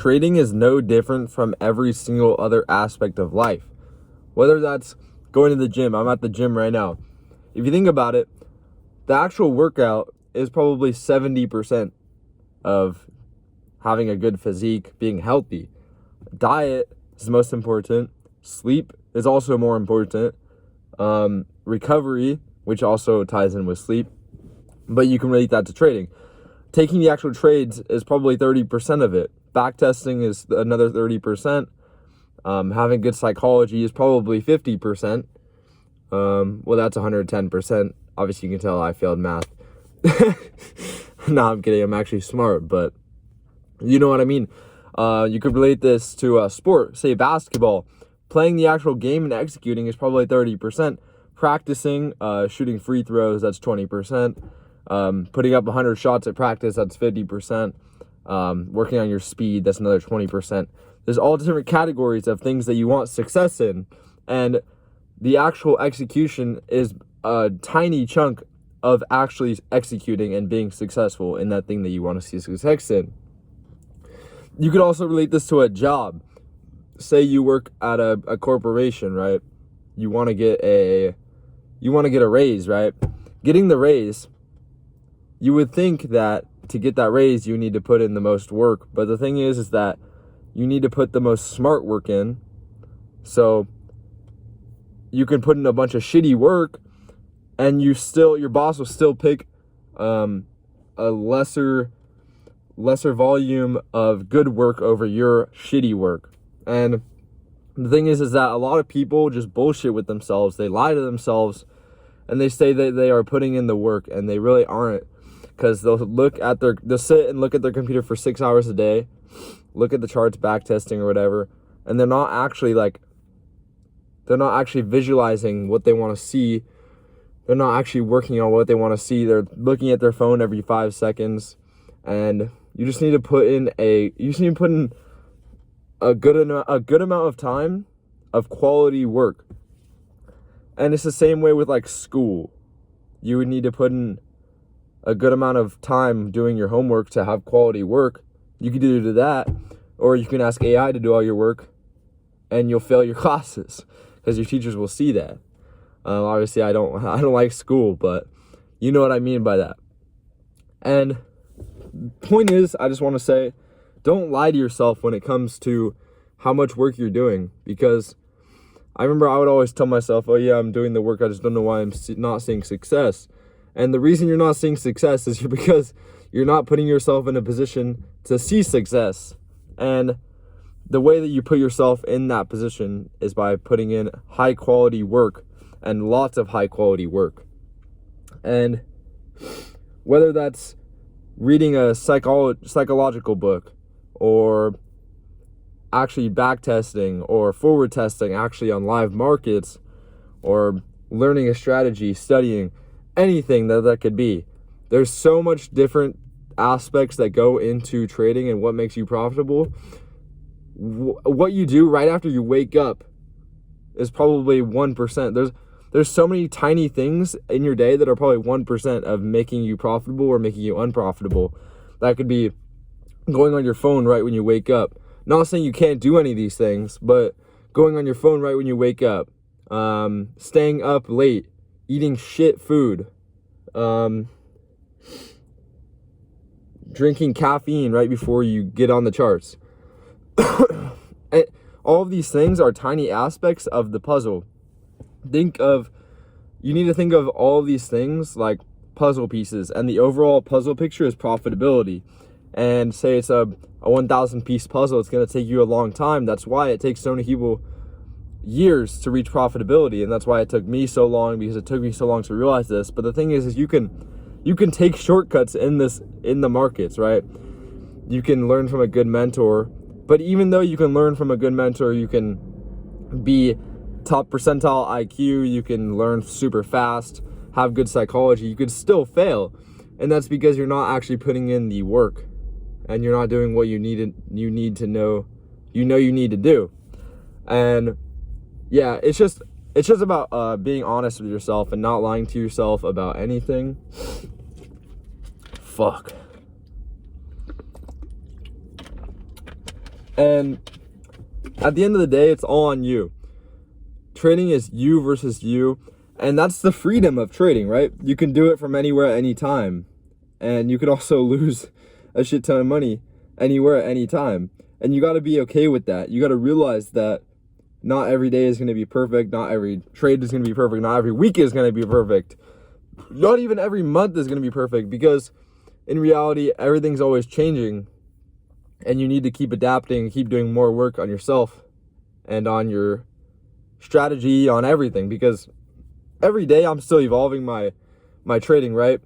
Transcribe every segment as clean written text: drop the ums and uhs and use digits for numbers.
trading is no different from every single other aspect of life. Whether that's going to the gym, I'm at the gym right now. If you think about it, the actual workout is probably 70% of having a good physique, being healthy. Diet is the most important. Sleep is also more important. Recovery, which also ties in with sleep, but you can relate that to trading. Taking the actual trades is probably 30% of it. Backtesting is another 30%. Having good psychology is probably 50%. Well, that's 110%. Obviously, you can tell I failed math. No, I'm kidding. I'm actually smart, but you know what I mean. You could relate this to a sport, say basketball. Playing the actual game and executing is probably 30%. Practicing, shooting free throws, that's 20%. Putting up 100 shots at practice, that's 50%. Working on your speed, that's another 20%. There's all different categories of things that you want success in. And the actual execution is a tiny chunk of actually executing and being successful in that thing that you want to see success in. You could also relate this to a job. Say you work at a corporation, right? You want to get a raise, right? Getting the raise, you would think that to get that raise, you need to put in the most work. But the thing is that you need to put the most smart work in. So you can put in a bunch of shitty work and your boss will still pick a lesser volume of good work over your shitty work. And the thing is that a lot of people just bullshit with themselves. They lie to themselves and they say that they are putting in the work and they really aren't, because they'll sit and look at their computer for 6 hours a day, look at the charts, back testing or whatever, and they're not actually visualizing what they want to see. They're not actually working on what they want to see. They're looking at their phone every 5 seconds, and you just need to put in a good amount of time of quality work. And it's the same way with like school. You would need to put in a good amount of time doing your homework to have quality work. You can do that, or you can ask AI to do all your work, and you'll fail your classes because your teachers will see that. Obviously, I don't like school, but you know what I mean by that. And point is, I just want to say, don't lie to yourself when it comes to how much work you're doing, because I remember I would always tell myself, oh yeah, I'm doing the work, I just don't know why I'm not seeing success. And the reason you're not seeing success is because you're not putting yourself in a position to see success. And the way that you put yourself in that position is by putting in high quality work, and lots of high quality work. And whether that's reading a psychological book, or actually back testing or forward testing actually on live markets, or learning a strategy, studying, anything that could be. There's so much different aspects that go into trading and what makes you profitable. What you do right after you wake up is probably 1%. There's so many tiny things in your day that are probably 1% of making you profitable or making you unprofitable. That could be going on your phone right when you wake up. Not saying you can't do any of these things, but going on your phone right when you wake up, staying up late, eating shit food, drinking caffeine right before you get on the charts. And all of these things are tiny aspects of the puzzle. You need to think of all these things like puzzle pieces, and the overall puzzle picture is profitability. And say it's a 1,000 piece puzzle, it's going to take you a long time. That's why it takes so many people years to reach profitability, and that's why it took me so long, because it took me so long to realize this. But the thing is you can take shortcuts in the markets, right? You can learn from a good mentor, but even though you can learn from a good mentor, you can be top percentile IQ, you can learn super fast, have good psychology, you could still fail. And that's because you're not actually putting in the work, and you're not doing what you need to do. And yeah, it's just about being honest with yourself and not lying to yourself about anything. Fuck. And at the end of the day, it's all on you. Trading is you versus you. And that's the freedom of trading, right? You can do it from anywhere at any time. And you could also lose a shit ton of money anywhere at any time. And you got to be okay with that. You got to realize that not every day is going to be perfect. Not every trade is going to be perfect. Not every week is going to be perfect. Not even every month is going to be perfect, because in reality, everything's always changing. And you need to keep adapting, keep doing more work on yourself and on your strategy, on everything, because every day I'm still evolving my trading, right?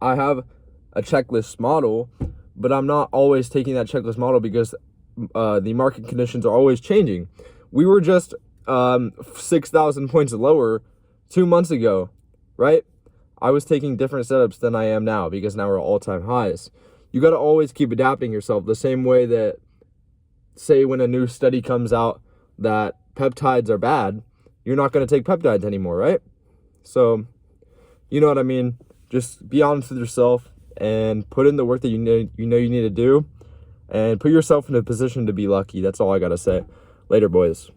I have a checklist model, but I'm not always taking that checklist model because the market conditions are always changing. We were just 6,000 points lower 2 months ago, right? I was taking different setups than I am now, because now we're all-time highs. You got to always keep adapting yourself, the same way that, say, when a new study comes out that peptides are bad, you're not going to take peptides anymore, right? So, you know what I mean? Just be honest with yourself and put in the work that you know you need to do, and put yourself in a position to be lucky. That's all I got to say. Later, boys.